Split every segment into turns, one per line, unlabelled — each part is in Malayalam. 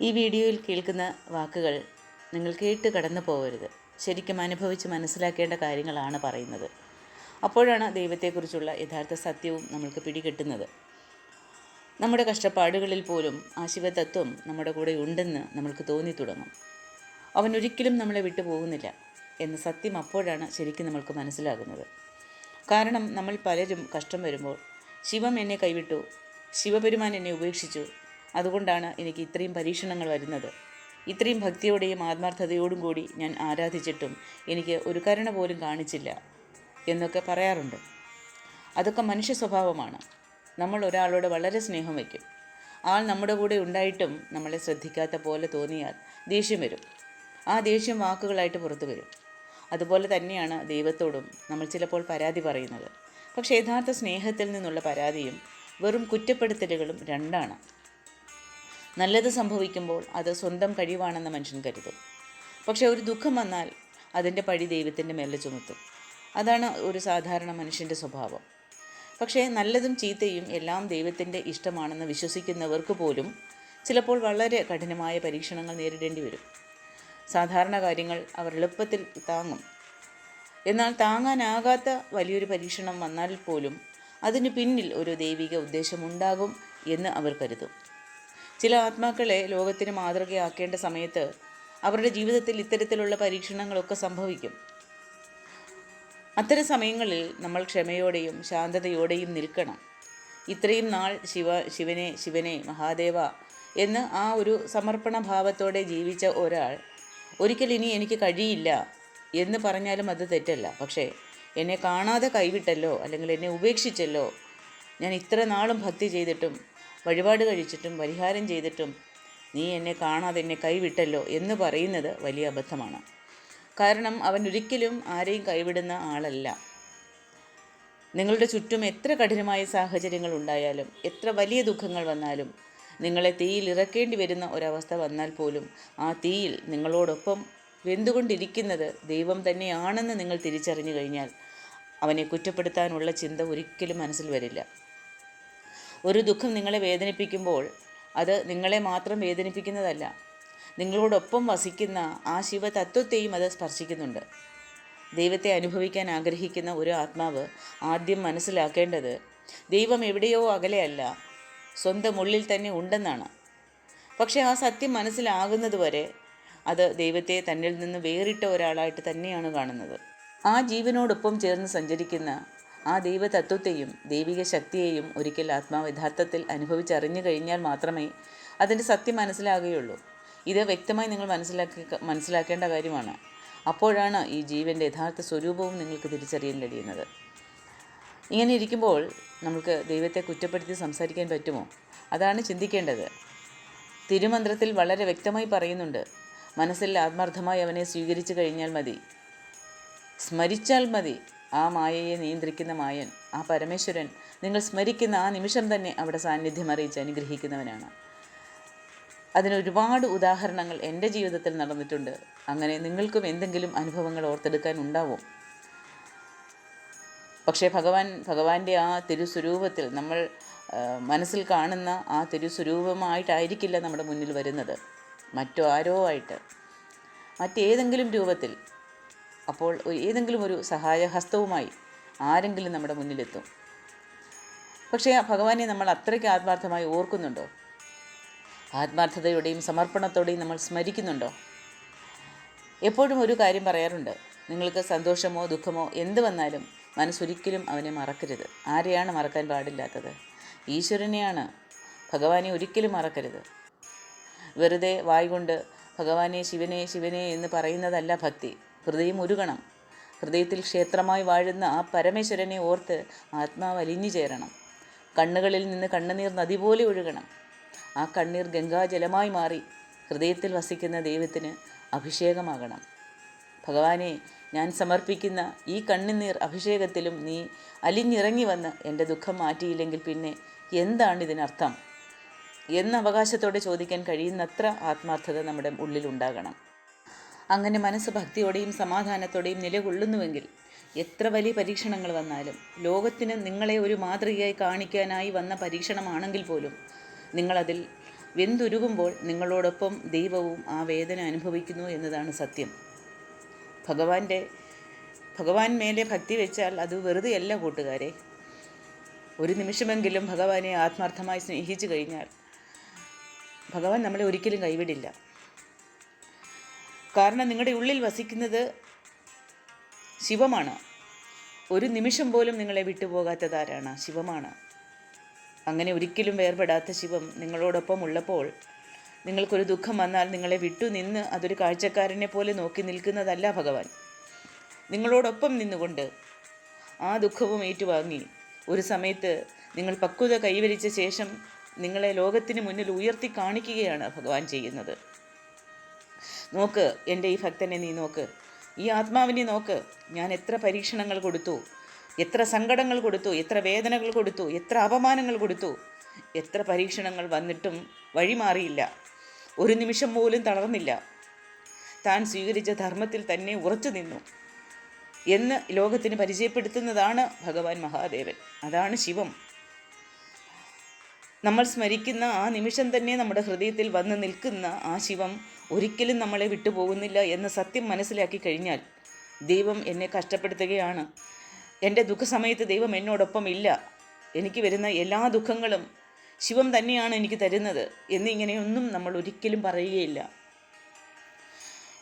ഈ വീഡിയോയിൽ കേൾക്കുന്ന വാക്കുകൾ നിങ്ങൾ കേട്ട് കടന്നു പോകരുത്. ശരിക്കും അനുഭവിച്ച് മനസ്സിലാക്കേണ്ട കാര്യങ്ങളാണ് പറയുന്നത്. അപ്പോഴാണ് ദൈവത്തെക്കുറിച്ചുള്ള യഥാർത്ഥ സത്യവും നമ്മൾക്ക് പിടികിട്ടുന്നത്. നമ്മുടെ കഷ്ടപ്പാടുകളിൽ പോലും ആ ശിവതത്വം നമ്മുടെ കൂടെ ഉണ്ടെന്ന് നമ്മൾക്ക് തോന്നി തുടങ്ങും. അവൻ ഒരിക്കലും നമ്മളെ വിട്ടു പോകുന്നില്ല എന്ന സത്യം അപ്പോഴാണ് ശരിക്കും നമ്മൾക്ക് മനസ്സിലാകുന്നത്. കാരണം നമ്മൾ പലരും കഷ്ടം വരുമ്പോൾ ശിവം എന്നെ കൈവിട്ടു, ശിവപെരുമാൻ എന്നെ ഉപേക്ഷിച്ചു, അതുകൊണ്ടാണ് എനിക്ക് ഇത്രയും പരീക്ഷണങ്ങൾ വരുന്നത്, ഇത്രയും ഭക്തിയോടെയും ആത്മാർത്ഥതയോടും കൂടി ഞാൻ ആരാധിച്ചിട്ടും എനിക്ക് ഒരു കരുണ പോലും കാണിച്ചില്ല എന്നൊക്കെ പറയാറുണ്ട്. അതൊക്കെ മനുഷ്യ സ്വഭാവമാണ്. നമ്മൾ ഒരാളോട് വളരെ സ്നേഹം വയ്ക്കും. ആൾ നമ്മുടെ കൂടെ ഉണ്ടായിട്ടും നമ്മളെ ശ്രദ്ധിക്കാത്ത പോലെ തോന്നിയാൽ ദേഷ്യം വരും. ആ ദേഷ്യം വാക്കുകളായിട്ട് പുറത്തു വരും. അതുപോലെ തന്നെയാണ് ദൈവത്തോടും നമ്മൾ ചിലപ്പോൾ പരാതി പറയുന്നത്. പക്ഷേ യഥാർത്ഥ സ്നേഹത്തിൽ നിന്നുള്ള പരാതിയും വെറും കുറ്റപ്പെടുത്തലുകളും രണ്ടാണ്. നല്ലത് സംഭവിക്കുമ്പോൾ അത് സ്വന്തം കഴിവാണെന്ന് മനുഷ്യൻ കരുതും. പക്ഷേ ഒരു ദുഃഖം വന്നാൽ അതിൻ്റെ പഴി ദൈവത്തിൻ്റെ മേലെ ചുമത്തും. അതാണ് ഒരു സാധാരണ മനുഷ്യൻ്റെ സ്വഭാവം. പക്ഷേ നല്ലതും ചീത്തയും എല്ലാം ദൈവത്തിൻ്റെ ഇഷ്ടമാണെന്ന് വിശ്വസിക്കുന്നവർക്ക് പോലും ചിലപ്പോൾ വളരെ കഠിനമായ പരീക്ഷണങ്ങൾ നേരിടേണ്ടി വരും. സാധാരണ കാര്യങ്ങൾ അവർ എളുപ്പത്തിൽ താങ്ങും. എന്നാൽ താങ്ങാനാകാത്ത വലിയൊരു പരീക്ഷണം വന്നാൽ പോലും അതിന് പിന്നിൽ ഒരു ദൈവിക ഉദ്ദേശമുണ്ടാകും എന്ന് അവർ കരുതും. ചില ആത്മാക്കളെ ലോകത്തിന് മാതൃകയാക്കേണ്ട സമയത്ത് അവരുടെ ജീവിതത്തിൽ ഇത്തരത്തിലുള്ള പരീക്ഷണങ്ങളൊക്കെ സംഭവിക്കും. അത്തരം സമയങ്ങളിൽ നമ്മൾ ക്ഷമയോടെയും ശാന്തതയോടെയും നിൽക്കണം. ഇത്രയും നാൾ ശിവനെ മഹാദേവ എന്ന് ആ ഒരു സമർപ്പണ ഭാവത്തോടെ ജീവിച്ച ഒരാൾ ഒരിക്കൽ ഇനി എനിക്ക് കഴിയില്ല എന്ന് പറഞ്ഞാലും അത് തെറ്റല്ല. പക്ഷേ എന്നെ കാണാതെ കൈവിട്ടല്ലോ, അല്ലെങ്കിൽ എന്നെ ഉപേക്ഷിച്ചല്ലോ, ഞാൻ ഇത്ര നാളും ഭക്തി ചെയ്തിട്ടും വഴിപാട് കഴിച്ചിട്ടും പരിഹാരം ചെയ്തിട്ടും നീ എന്നെ കാണാതെ എന്നെ കൈവിട്ടല്ലോ എന്ന് പറയുന്നത് വലിയ അബദ്ധമാണ്. കാരണം അവൻ ഒരിക്കലും ആരെയും കൈവിടുന്ന ആളല്ല. നിങ്ങളുടെ ചുറ്റും എത്ര കഠിനമായ സാഹചര്യങ്ങൾ ഉണ്ടായാലും, എത്ര വലിയ ദുഃഖങ്ങൾ വന്നാലും, നിങ്ങളെ തീയിൽ ഇറക്കേണ്ടി വരുന്ന ഒരവസ്ഥ വന്നാൽ പോലും ആ തീയിൽ നിങ്ങളോടൊപ്പം വെന്തുകൊണ്ടിരിക്കുന്നത് ദൈവം തന്നെയാണെന്ന് നിങ്ങൾ തിരിച്ചറിഞ്ഞു കഴിഞ്ഞാൽ അവനെ കുറ്റപ്പെടുത്താനുള്ള ചിന്ത ഒരിക്കലും മനസ്സിൽ വരില്ല. ഒരു ദുഃഖം നിങ്ങളെ വേദനിപ്പിക്കുമ്പോൾ അത് നിങ്ങളെ മാത്രം വേദനിപ്പിക്കുന്നതല്ല, നിങ്ങളോടൊപ്പം വസിക്കുന്ന ആ ശിവതത്വത്തെയും അത് സ്പർശിക്കുന്നുണ്ട്. ദൈവത്തെ അനുഭവിക്കാൻ ആഗ്രഹിക്കുന്ന ഒരു ആത്മാവ് ആദ്യം മനസ്സിലാക്കേണ്ടത് ദൈവം എവിടെയോ അകലെയല്ല, സ്വന്തം ഉള്ളിൽ തന്നെ ഉണ്ടെന്നാണ്. പക്ഷേ ആ സത്യം മനസ്സിലാകുന്നതുവരെ അത് ദൈവത്തെ തന്നിൽ നിന്ന് വേറിട്ട ഒരാളായിട്ട് തന്നെയാണ് കാണുന്നത്. ആ ജീവനോടൊപ്പം ചേർന്ന് സഞ്ചരിക്കുന്ന ആ ദൈവതത്വത്തെയും ദൈവിക ശക്തിയെയും ഒരിക്കൽ ആത്മാവ് യഥാർത്ഥത്തിൽ അനുഭവിച്ചറിഞ്ഞു കഴിഞ്ഞാൽ മാത്രമേ അതിൻ്റെ സത്യം മനസ്സിലാകുകയുള്ളൂ. ഇത് വ്യക്തമായി നിങ്ങൾ മനസ്സിലാക്കേണ്ട കാര്യമാണ്. അപ്പോഴാണ് ഈ ജീവൻ്റെ യഥാർത്ഥ സ്വരൂപവും നിങ്ങൾക്ക് തിരിച്ചറിയാൻ കഴിയുന്നത്. ഇങ്ങനെ ഇരിക്കുമ്പോൾ നമുക്ക് ദൈവത്തെ കുറ്റപ്പെടുത്തി സംസാരിക്കാൻ പറ്റുമോ? അതാണ് ചിന്തിക്കേണ്ടത്. തിരുമന്ത്രത്തിൽ വളരെ വ്യക്തമായി പറയുന്നുണ്ട്, മനസ്സിൽ ആത്മാർത്ഥമായി അവനെ സ്വീകരിച്ചു കഴിഞ്ഞാൽ മതി, സ്മരിച്ചാൽ മതി. ആ മായയെ നിയന്ത്രിക്കുന്ന മായൻ, ആ പരമേശ്വരൻ നിങ്ങൾ സ്മരിക്കുന്ന ആ നിമിഷം തന്നെ അവിടെ സാന്നിധ്യം അറിയിച്ച് അനുഗ്രഹിക്കുന്നവനാണ്. അതിനൊരുപാട് ഉദാഹരണങ്ങൾ എൻ്റെ ജീവിതത്തിൽ നടന്നിട്ടുണ്ട്. അങ്ങനെ നിങ്ങൾക്കും എന്തെങ്കിലും അനുഭവങ്ങൾ ഓർത്തെടുക്കാൻ ഉണ്ടാവും. പക്ഷേ ഭഗവാന്റെ ആ തിരുസ്വരൂപത്തിൽ നമ്മൾ മനസ്സിൽ കാണുന്ന ആ തിരുസ്വരൂപമായിട്ടായിരിക്കില്ല നമ്മുടെ മുന്നിൽ വരുന്നത്, മറ്റോ ആരോ ആയിട്ട്, മറ്റേതെങ്കിലും രൂപത്തിൽ. അപ്പോൾ ഏതെങ്കിലും ഒരു സഹായഹസ്തവുമായി ആരെങ്കിലും നമ്മുടെ മുന്നിലെത്തും. പക്ഷേ ആ ഭഗവാനെ നമ്മൾ അത്രയ്ക്ക് ആത്മാർത്ഥമായി ഓർക്കുന്നുണ്ടോ? ആത്മാർത്ഥതയോടെയും സമർപ്പണത്തോടെയും നമ്മൾ സ്മരിക്കുന്നുണ്ടോ? എപ്പോഴും ഒരു കാര്യം പറയാറുണ്ട്, നിങ്ങൾക്ക് സന്തോഷമോ ദുഃഖമോ എന്ത് വന്നാലും മനസ്സൊരിക്കലും അവനെ മറക്കരുത്. ആരെയാണ് മറക്കാൻ പാടില്ലാത്തത്? ഈശ്വരനെയാണ്. ഭഗവാനെ ഒരിക്കലും മറക്കരുത്. വെറുതെ വായ്കൊണ്ട് ഭഗവാനെ ശിവനെ ശിവനെ എന്ന് പറയുന്നതല്ല ഭക്തി. ഹൃദയം ഉരുകണം. ഹൃദയത്തിൽ ക്ഷേത്രമായി വാഴുന്ന ആ പരമേശ്വരനെ ഓർത്ത് ആത്മാവ് അലിഞ്ഞു ചേരണം. കണ്ണുകളിൽ നിന്ന് കണ്ണുനീർ നദി പോലെ ഒഴുകണം. ആ കണ്ണീർ ഗംഗാജലമായി മാറി ഹൃദയത്തിൽ വസിക്കുന്ന ദൈവത്തിന് അഭിഷേകമാകണം. ഭഗവാനെ, ഞാൻ സമർപ്പിക്കുന്ന ഈ കണ്ണുനീർ അഭിഷേകത്തിലും നീ അലിഞ്ഞിറങ്ങി വന്ന് എൻ്റെ ദുഃഖം മാറ്റിയില്ലെങ്കിൽ പിന്നെ എന്താണ് ഇതിനർത്ഥം എന്ന അവകാശത്തോടെ ചോദിക്കാൻ കഴിയുന്നത്ര ആത്മാർത്ഥത നമ്മുടെ ഉള്ളിലുണ്ടാകണം. അങ്ങനെ മനസ്സ് ഭക്തിയോടെയും സമാധാനത്തോടെയും നിലകൊള്ളുന്നുവെങ്കിൽ എത്ര വലിയ പരീക്ഷണങ്ങൾ വന്നാലും, ലോകത്തിന് നിങ്ങളെ ഒരു മാതൃകയായി കാണിക്കാനായി വന്ന പരീക്ഷണമാണെങ്കിൽ പോലും നിങ്ങളതിൽ വെന്തുരുകുമ്പോൾ നിങ്ങളോടൊപ്പം ദൈവവും ആ വേദന അനുഭവിക്കുന്നു എന്നതാണ് സത്യം. ഭഗവാൻ മേലെ ഭക്തി വെച്ചാൽ അത് വെറുതെയല്ല കൂട്ടുകാരെ. ഒരു നിമിഷമെങ്കിലും ഭഗവാനെ ആത്മാർത്ഥമായി സ്നേഹിച്ചു കഴിഞ്ഞാൽ ഭഗവാൻ നമ്മളെ ഒരിക്കലും കൈവിടില്ല. കാരണം നിങ്ങളുടെ ഉള്ളിൽ വസിക്കുന്നത് ശിവമാണ്. ഒരു നിമിഷം പോലും നിങ്ങളെ വിട്ടുപോകാത്തതാരാണ്? ശിവമാണ്. അങ്ങനെ ഒരിക്കലും വേർപെടാത്ത ശിവം നിങ്ങളോടൊപ്പം ഉള്ളപ്പോൾ നിങ്ങൾക്കൊരു ദുഃഖം വന്നാൽ നിങ്ങളെ വിട്ടുനിന്ന് അതൊരു കാഴ്ചക്കാരനെ പോലെ നോക്കി നിൽക്കുന്നതല്ല ഭഗവാൻ. നിങ്ങളോടൊപ്പം നിന്നുകൊണ്ട് ആ ദുഃഖവും ഏറ്റുവാങ്ങി ഒരു സമയത്ത് നിങ്ങൾ പക്വത കൈവരിച്ച ശേഷം നിങ്ങളെ ലോകത്തിന് മുന്നിൽ ഉയർത്തി കാണിക്കുകയാണ് ഭഗവാൻ ചെയ്യുന്നത്. നോക്ക്, എൻ്റെ ഈ ഭക്തനെ നീ നോക്ക്, ഈ ആത്മാവിനെ നോക്ക്. ഞാൻ എത്ര പരീക്ഷണങ്ങൾ കൊടുത്തു, എത്ര സങ്കടങ്ങൾ കൊടുത്തു, എത്ര വേദനകൾ കൊടുത്തു, എത്ര അപമാനങ്ങൾ കൊടുത്തു, എത്ര പരീക്ഷണങ്ങൾ വന്നിട്ടും വഴിമാറിയില്ല. ഒരു നിമിഷം പോലും തളർന്നില്ല. താൻ സ്വീകരിച്ച ധർമ്മത്തിൽ തന്നെ ഉറച്ചു നിന്നു എന്ന് ലോകത്തിന് പരിചയപ്പെടുത്തുന്നതാണ് ഭഗവാൻ മഹാദേവൻ. അതാണ് ശിവം. നമ്മൾ സ്മരിക്കുന്ന ആ നിമിഷം തന്നെ നമ്മുടെ ഹൃദയത്തിൽ വന്ന് നിൽക്കുന്ന ആ ശിവം ഒരിക്കലും നമ്മളെ വിട്ടുപോകുന്നില്ല എന്ന സത്യം മനസ്സിലാക്കി കഴിഞ്ഞാൽ ദൈവം എന്നെ കഷ്ടപ്പെടുത്തുകയാണ്, എൻ്റെ ദുഃഖസമയത്ത് ദൈവം എന്നോടൊപ്പം ഇല്ല, എനിക്ക് വരുന്ന എല്ലാ ദുഃഖങ്ങളും ശിവം തന്നെയാണ് എനിക്ക് തരുന്നത് എന്നിങ്ങനെയൊന്നും നമ്മൾ ഒരിക്കലും പറയുകയില്ല.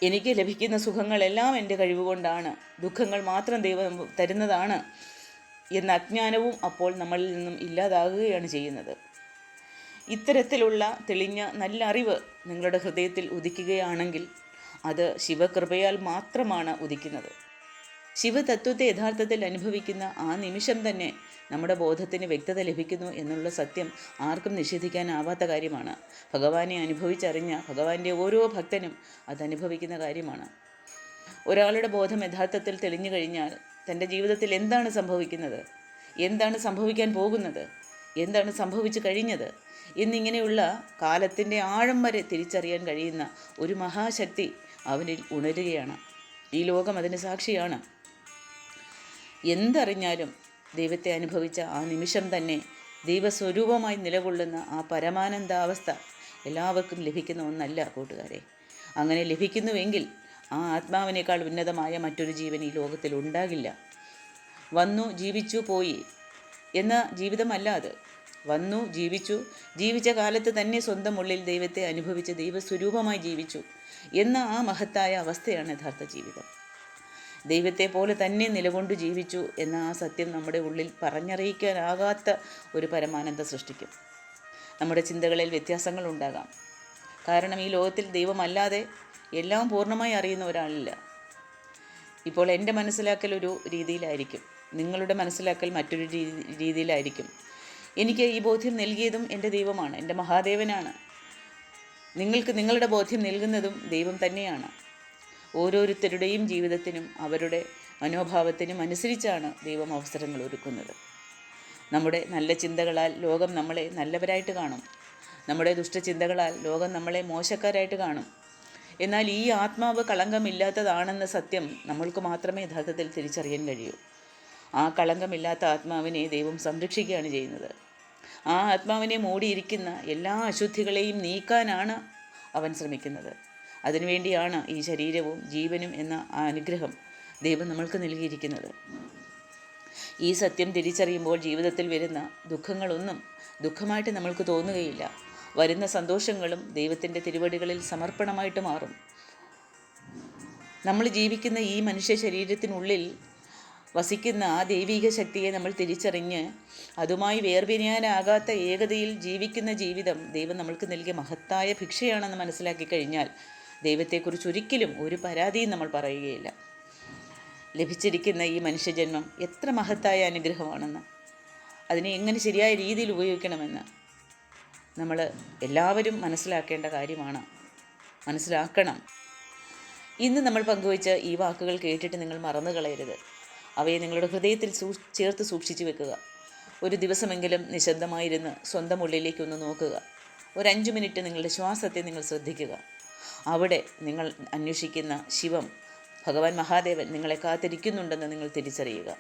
എനിക്ക് ലഭിക്കുന്ന സുഖങ്ങളെല്ലാം എൻ്റെ കഴിവുകൊണ്ടാണ്, ദുഃഖങ്ങൾ മാത്രം ദൈവം തരുന്നതാണ് എന്ന അജ്ഞാനവും അപ്പോൾ നമ്മളിൽ നിന്നും ഇല്ലാതാകുകയാണ് ചെയ്യുന്നത്. ഇത്തരത്തിലുള്ള തെളിഞ്ഞ നല്ല അറിവ് നിങ്ങളുടെ ഹൃദയത്തിൽ ഉദിക്കുകയാണെങ്കിൽ അത് ശിവകൃപയാൽ മാത്രമാണ് ഉദിക്കുന്നത്. ശിവതത്വത്തെ യഥാർത്ഥത്തിൽ അനുഭവിക്കുന്ന ആ നിമിഷം തന്നെ നമ്മുടെ ബോധത്തിന് വ്യക്തത ലഭിക്കുന്നു എന്നുള്ള സത്യം ആർക്കും നിഷേധിക്കാനാവാത്ത കാര്യമാണ്. ഭഗവാനെ അനുഭവിച്ചറിഞ്ഞ ഭഗവാന്റെ ഓരോ ഭക്തനും അതനുഭവിക്കുന്ന കാര്യമാണ്. ഒരാളുടെ ബോധം യഥാർത്ഥത്തിൽ തെളിഞ്ഞു കഴിഞ്ഞാൽ തൻ്റെ ജീവിതത്തിൽ എന്താണ് സംഭവിക്കുന്നത്, എന്താണ് സംഭവിക്കാൻ പോകുന്നത്, എന്താണ് സംഭവിച്ചു കഴിഞ്ഞത് എന്നിങ്ങനെയുള്ള കാലത്തിൻ്റെ ആഴം വരെ തിരിച്ചറിയാൻ കഴിയുന്ന ഒരു മഹാശക്തി അവനിൽ ഉണരുകയാണ്. ഈ ലോകം അതിന് സാക്ഷിയാണ്. എന്തറിഞ്ഞാലും ദൈവത്തെ അനുഭവിച്ച ആ നിമിഷം തന്നെ ദൈവസ്വരൂപമായി നിലകൊള്ളുന്ന ആ പരമാനന്ദാവസ്ഥ എല്ലാവർക്കും ലഭിക്കുന്ന ഒന്നല്ല കൂട്ടുകാരെ. അങ്ങനെ ലഭിക്കുന്നുവെങ്കിൽ ആ ആത്മാവിനേക്കാൾ ഉന്നതമായ മറ്റൊരു ജീവൻ ഈ ലോകത്തിൽ ഉണ്ടാകില്ല. വന്നു ജീവിച്ചു പോയി എന്ന ജീവിതമല്ല അത്. വന്നു ജീവിച്ചു, ജീവിച്ച കാലത്ത് തന്നെ സ്വന്തം ഉള്ളിൽ ദൈവത്തെ അനുഭവിച്ച് ദൈവസ്വരൂപമായി ജീവിച്ചു എന്ന ആ മഹത്തായ അവസ്ഥയാണ് യഥാർത്ഥ ജീവിതം. ദൈവത്തെ പോലെ തന്നെ നിലകൊണ്ടു ജീവിച്ചു എന്ന ആ സത്യം നമ്മുടെ ഉള്ളിൽ പറഞ്ഞറിയിക്കാനാകാത്ത ഒരു പരമാനന്ദം സൃഷ്ടിക്കും. നമ്മുടെ ചിന്തകളിൽ വ്യത്യാസങ്ങൾ ഉണ്ടാകാം. കാരണം ഈ ലോകത്തിൽ ദൈവമല്ലാതെ എല്ലാം പൂർണ്ണമായി അറിയുന്ന ഒരാളില്ല. ഇപ്പോൾ എൻ്റെ മനസ്സിലാക്കൽ ഒരു രീതിയിലായിരിക്കും, നിങ്ങളുടെ മനസ്സിലാക്കൽ മറ്റൊരു രീതിയിലായിരിക്കും. എനിക്ക് ഈ ബോധ്യം നൽകിയതും എൻ്റെ ദൈവമാണ്, എൻ്റെ മഹാദേവനാണ്. നിങ്ങൾക്ക് നിങ്ങളുടെ ബോധ്യം നൽകുന്നതും ദൈവം തന്നെയാണ്. ഓരോരുത്തരുടെയും ജീവിതത്തിനും അവരുടെ മനോഭാവത്തിനും അനുസരിച്ചാണ് ദൈവം അവസരങ്ങൾ ഒരുക്കുന്നത്. നമ്മുടെ നല്ല ചിന്തകളാൽ ലോകം നമ്മളെ നല്ലവരായിട്ട് കാണും. നമ്മുടെ ദുഷ്ടചിന്തകളാൽ ലോകം നമ്മളെ മോശക്കാരായിട്ട് കാണും. എന്നാൽ ഈ ആത്മാവ് കളങ്കമില്ലാത്തതാണെന്ന സത്യം നമ്മൾക്ക് മാത്രമേ യഥാർത്ഥത്തിൽ തിരിച്ചറിയാൻ കഴിയൂ. ആ കളങ്കമില്ലാത്ത ആത്മാവിനെ ദൈവം സംരക്ഷിക്കുകയാണ് ചെയ്യുന്നത്. ആ ആത്മാവിനെ മൂടിയിരിക്കുന്ന എല്ലാ അശുദ്ധികളെയും നീക്കാനാണ് അവൻ ശ്രമിക്കുന്നത്. അതിനുവേണ്ടിയാണ് ഈ ശരീരവും ജീവനും എന്ന ആ അനുഗ്രഹം ദൈവം നമ്മൾക്ക് നൽകിയിരിക്കുന്നത്. ഈ സത്യം തിരിച്ചറിയുമ്പോൾ ജീവിതത്തിൽ വരുന്ന ദുഃഖങ്ങളൊന്നും ദുഃഖമായിട്ട് നമ്മൾക്ക് തോന്നുകയില്ല. വരുന്ന സന്തോഷങ്ങളും ദൈവത്തിൻ്റെ തിരുവടികളിൽ സമർപ്പണമായിട്ട് മാറും. നമ്മൾ ജീവിക്കുന്ന ഈ മനുഷ്യ ശരീരത്തിനുള്ളിൽ വസിക്കുന്ന ആ ദൈവിക ശക്തിയെ നമ്മൾ തിരിച്ചറിഞ്ഞ് അതുമായി വേർപിരിയാനാകാത്ത ഏകതയിൽ ജീവിക്കുന്ന ജീവിതം ദൈവം നമ്മൾക്ക് നൽകിയ മഹത്തായ ഭിക്ഷയാണെന്ന് മനസ്സിലാക്കി കഴിഞ്ഞാൽ ദൈവത്തെക്കുറിച്ച് ഒരിക്കലും ഒരു പരാതിയും നമ്മൾ പറയുകയില്ല. ലഭിച്ചിരിക്കുന്ന ഈ മനുഷ്യജന്മം എത്ര മഹത്തായ അനുഗ്രഹമാണെന്ന്, അതിനെ എങ്ങനെ ശരിയായ രീതിയിൽ ഉപയോഗിക്കണമെന്ന് നമ്മൾ എല്ലാവരും മനസ്സിലാക്കേണ്ട കാര്യമാണ്, മനസ്സിലാക്കണം. ഇന്ന് നമ്മൾ പങ്കുവച്ച ഈ വാക്കുകൾ കേട്ടിട്ട് നിങ്ങൾ മറന്നു കളയരുത്. അവയെ നിങ്ങളുടെ ഹൃദയത്തിൽ ചേർത്ത് സൂക്ഷിച്ചു വെക്കുക. ഒരു ദിവസമെങ്കിലും നിശബ്ദമായിരുന്ന് സ്വന്തം ഉള്ളിലേക്കൊന്ന് നോക്കുക. ഒരു 5 മിനിറ്റ് നിങ്ങളുടെ ശ്വാസത്തെ നിങ്ങൾ ശ്രദ്ധിക്കുക. അവിടെ നിങ്ങൾ അന്വേഷിക്കുന്ന ശിവം, ഭഗവാൻ മഹാദേവൻ നിങ്ങളെ കാത്തിരിക്കുന്നുണ്ടെന്ന് നിങ്ങൾ തിരിച്ചറിയുക.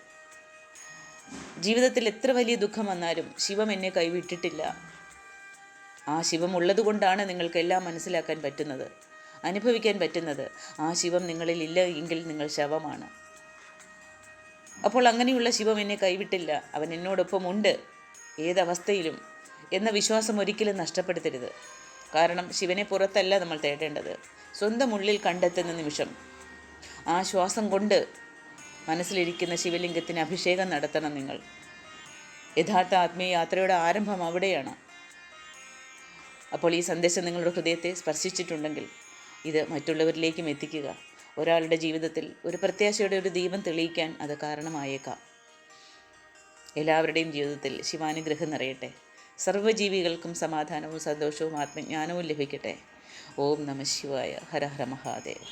ജീവിതത്തിൽ എത്ര വലിയ ദുഃഖം വന്നാലും ശിവം എന്നെ കൈവിട്ടിട്ടില്ല. ആ ശിവം ഉള്ളതുകൊണ്ടാണ് നിങ്ങൾക്കെല്ലാം മനസ്സിലാക്കാൻ പറ്റുന്നത്, അനുഭവിക്കാൻ പറ്റുന്നത്. ആ ശിവം നിങ്ങളിൽ ഇല്ല എങ്കിൽ നിങ്ങൾ ശവമാണ്. അപ്പോൾ അങ്ങനെയുള്ള ശിവം എന്നെ കൈവിട്ടില്ല, അവൻ എന്നോടൊപ്പം ഉണ്ട് ഏതവസ്ഥയിലും എന്ന വിശ്വാസം ഒരിക്കലും നഷ്ടപ്പെടുത്തരുത്. കാരണം ശിവനെ പുറത്തല്ല നമ്മൾ തേടേണ്ടത്, സ്വന്തം ഉള്ളിൽ കണ്ടെത്തുന്ന നിമിഷം ആ ശ്വാസം കൊണ്ട് മനസ്സിലിരിക്കുന്ന ശിവലിംഗത്തിന് അഭിഷേകം നടത്തണം നിങ്ങൾ. യഥാർത്ഥ ആത്മീയ യാത്രയുടെ ആരംഭം അവിടെയാണ്. അപ്പോൾ ഈ സന്ദേശം നിങ്ങളുടെ ഹൃദയത്തെ സ്പർശിച്ചിട്ടുണ്ടെങ്കിൽ ഇത് മറ്റുള്ളവരിലേക്കും എത്തിക്കുക. ഒരാളുടെ ജീവിതത്തിൽ ഒരു പ്രത്യാശയുടെ ഒരു ദീപം തെളിയിക്കാൻ അത് കാരണമായേക്കാം. എല്ലാവരുടെയും ജീവിതത്തിൽ ശിവാനുഗ്രഹം നിറയട്ടെ. സർവ്വജീവികൾക്കും സമാധാനവും സന്തോഷവും ആത്മജ്ഞാനവും ലഭിക്കട്ടെ. ഓം നമഃ ശിവായ. ഹര ഹര മഹാദേവ.